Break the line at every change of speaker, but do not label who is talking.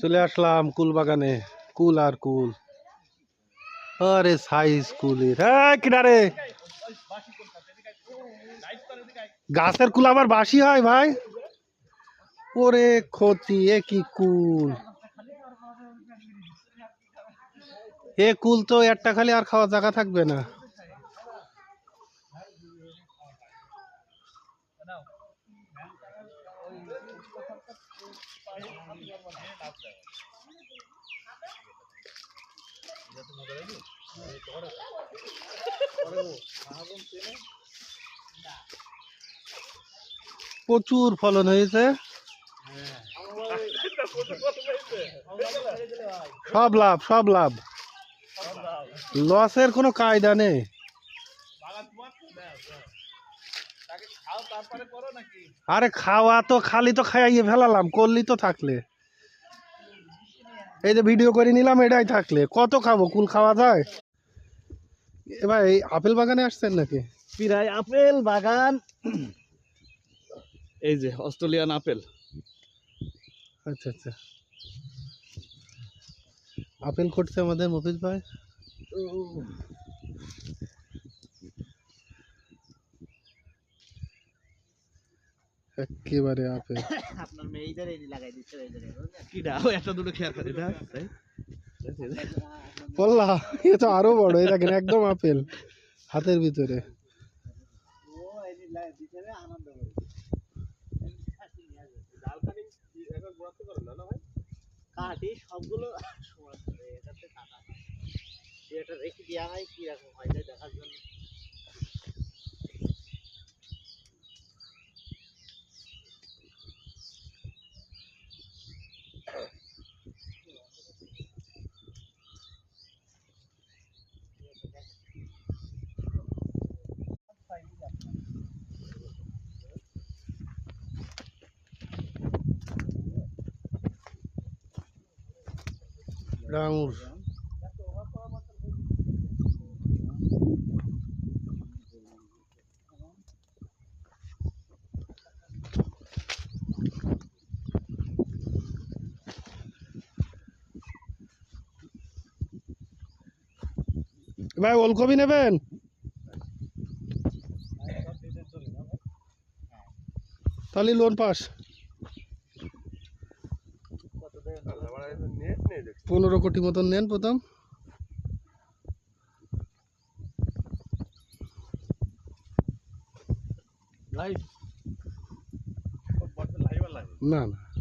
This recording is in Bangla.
চলে আসলাম কুল বাগানে। কুল আর কুল, আরে সাইজ কুলের। হ্যাঁ কিনারে গাছের কুল আবার বাসি হয় ভাই। ওরে ক্ষতি, এ কি কুল! এ কুল তো একটা খালি আর খাওয়া জায়গা থাকবে না। প্রচুর ফলন হয়েছে, সব লাভ সব লাভ, লসের কোনো কায়দা নেই। আরে খাওয়া তো খালি তো খাইয়ে ফেলালাম, করলি তো থাকলে। এই যে ভিডিও করে নিলাম, এটাই থাকলে কত খাবো? কুল খাওয়া যায়? এবার এই আপেল বাগানে আসছেন নাকি?
প্রায় আপেল বাগান, এই যে অস্ট্রেলিয়ান আপেল।
আচ্ছা আচ্ছা, আপেল করছে আমাদের মফিজ ভাই। একেবারে আপেল।
আপনার মেয়েদের এই লাগাই দিচ্ছে এই জায়গায়, কি দাও একটা দুটো খেয়াল করে দাও তাই
বললা এ তো আরো বড়, এটা কেন একদম আপেল হাতের ভিতরে।
ও এই দিচ্ছে আনন্দ করে কাটি সবগুলো সমান করে এটাতে কাটা হয়, এটা রেখে দেওয়া হয় কি রকম হয় দেখার জন্য।
আঙুর ভাই, ওলকপি নেবেন? তাহলে লোন পাস। 15 কোটি মতন নেন প্রথম। না না